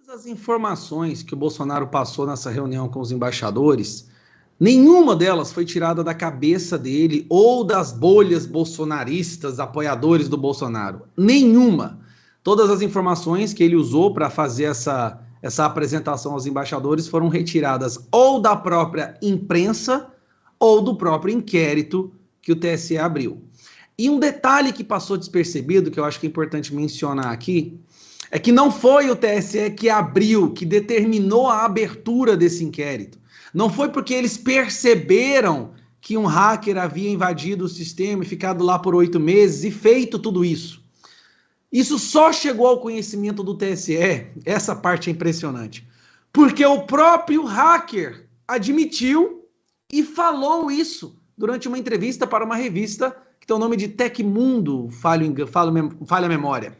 As informações que o Bolsonaro passou nessa reunião com os embaixadores, nenhuma delas foi tirada da cabeça dele ou das bolhas bolsonaristas, apoiadores do Bolsonaro. Nenhuma. Todas as informações que ele usou para fazer essa apresentação aos embaixadores foram retiradas ou da própria imprensa ou do próprio inquérito que o TSE abriu. E um detalhe que passou despercebido, que eu acho que é importante mencionar aqui, é que não foi o TSE que abriu, que determinou a abertura desse inquérito. Não foi porque eles perceberam que um hacker havia invadido o sistema e ficado lá por 8 meses e feito tudo isso. Isso só chegou ao conhecimento do TSE, essa parte é impressionante, porque o próprio hacker admitiu e falou isso durante uma entrevista para uma revista que tem o nome de Tecmundo, falha a memória.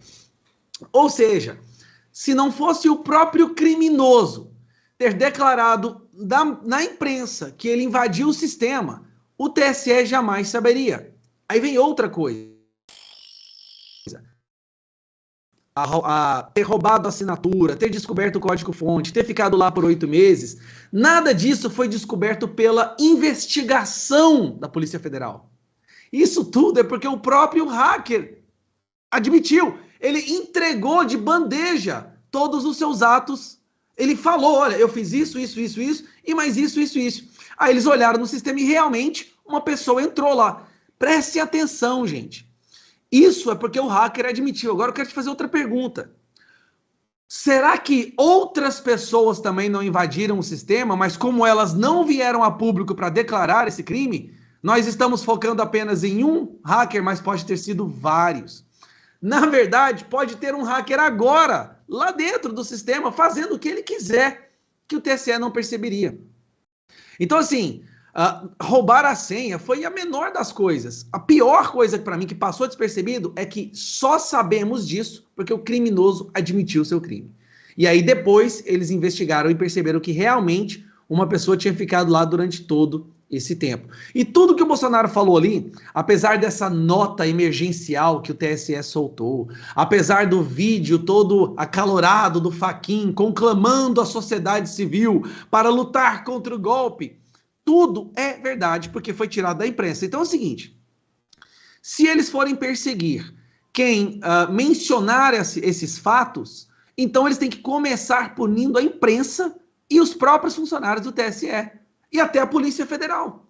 Ou seja, se não fosse o próprio criminoso ter declarado na imprensa que ele invadiu o sistema, o TSE jamais saberia. Aí vem outra coisa. Ter roubado a assinatura, ter descoberto o código-fonte, ter ficado lá por 8 meses, nada disso foi descoberto pela investigação da Polícia Federal. Isso tudo é porque o próprio hacker admitiu. Ele entregou de bandeja todos os seus atos. Ele falou, olha, eu fiz isso, e mais isso. Aí eles olharam no sistema e realmente uma pessoa entrou lá. Preste atenção, gente. Isso é porque o hacker admitiu. Agora eu quero te fazer outra pergunta. Será que outras pessoas também não invadiram o sistema, mas como elas não vieram a público para declarar esse crime, nós estamos focando apenas em um hacker, mas pode ter sido vários. Na verdade, pode ter um hacker agora, lá dentro do sistema, fazendo o que ele quiser, que o TSE não perceberia. Então, assim, roubar a senha foi a menor das coisas. A pior coisa para mim que passou despercebido é que só sabemos disso porque o criminoso admitiu o seu crime. E aí depois eles investigaram e perceberam que realmente uma pessoa tinha ficado lá durante todo esse tempo. E tudo que o Bolsonaro falou ali, apesar dessa nota emergencial que o TSE soltou, apesar do vídeo todo acalorado do Fachin conclamando a sociedade civil para lutar contra o golpe, tudo é verdade porque foi tirado da imprensa. Então é o seguinte, se eles forem perseguir quem mencionar esses fatos, então eles têm que começar punindo a imprensa e os próprios funcionários do TSE. E até a Polícia Federal.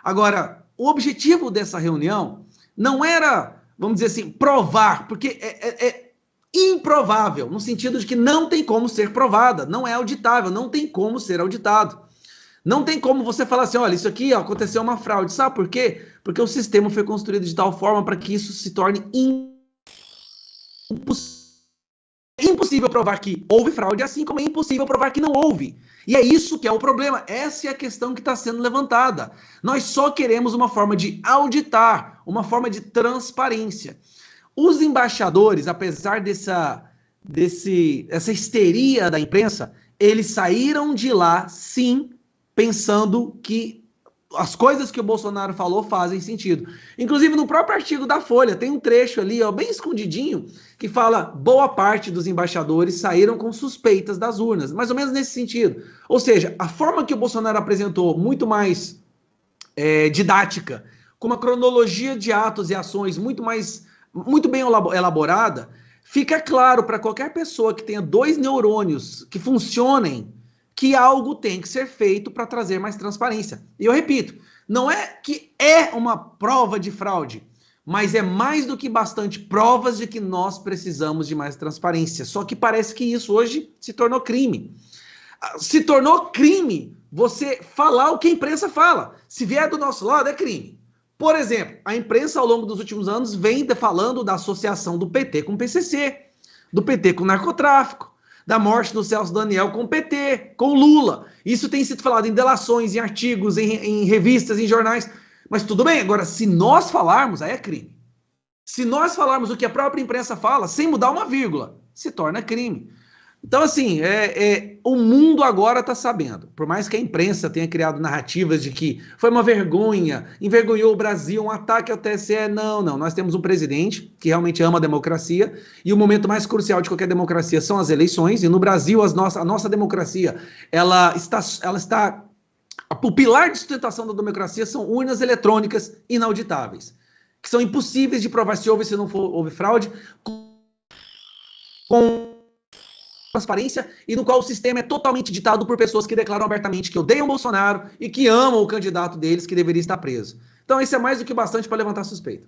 Agora, o objetivo dessa reunião não era, vamos dizer assim, provar, porque é improvável, no sentido de que não tem como ser provada, não é auditável, não tem como ser auditado. Não tem como você falar assim, olha, isso aqui aconteceu uma fraude. Sabe por quê? Porque o sistema foi construído de tal forma para que isso se torne impossível provar que houve fraude, assim como é impossível provar que não houve. E é isso que é o problema. Essa é a questão que está sendo levantada. Nós só queremos uma forma de auditar, uma forma de transparência. Os embaixadores, apesar dessa histeria da imprensa, eles saíram de lá, sim, pensando que as coisas que o Bolsonaro falou fazem sentido. Inclusive, no próprio artigo da Folha, tem um trecho ali, ó, bem escondidinho, que fala boa parte dos embaixadores saíram com suspeitas das urnas. Mais ou menos nesse sentido. Ou seja, a forma que o Bolsonaro apresentou, muito mais didática, com uma cronologia de atos e ações muito bem elaborada, fica claro para qualquer pessoa que tenha 2 neurônios que funcionem que algo tem que ser feito para trazer mais transparência. E eu repito, não é que é uma prova de fraude, mas é mais do que bastante provas de que nós precisamos de mais transparência. Só que parece que isso hoje se tornou crime. Se tornou crime você falar o que a imprensa fala. Se vier do nosso lado, é crime. Por exemplo, a imprensa ao longo dos últimos anos vem falando da associação do PT com o PCC, do PT com o narcotráfico, da morte do Celso Daniel com o PT, com o Lula. Isso tem sido falado em delações, em artigos, em revistas, em jornais. Mas tudo bem, agora, se nós falarmos, aí é crime. Se nós falarmos o que a própria imprensa fala, sem mudar uma vírgula, se torna crime. Então, assim, o mundo agora está sabendo. Por mais que a imprensa tenha criado narrativas de que foi uma vergonha, envergonhou o Brasil, um ataque ao TSE. Não, não. Nós temos um presidente que realmente ama a democracia e o momento mais crucial de qualquer democracia são as eleições. E no Brasil, a nossa democracia, ela está... O pilar de sustentação da democracia são urnas eletrônicas inauditáveis, que são impossíveis de provar se houve ou se não houve fraude, com transparência e no qual o sistema é totalmente ditado por pessoas que declaram abertamente que odeiam Bolsonaro e que amam o candidato deles que deveria estar preso. Então isso é mais do que bastante para levantar suspeita.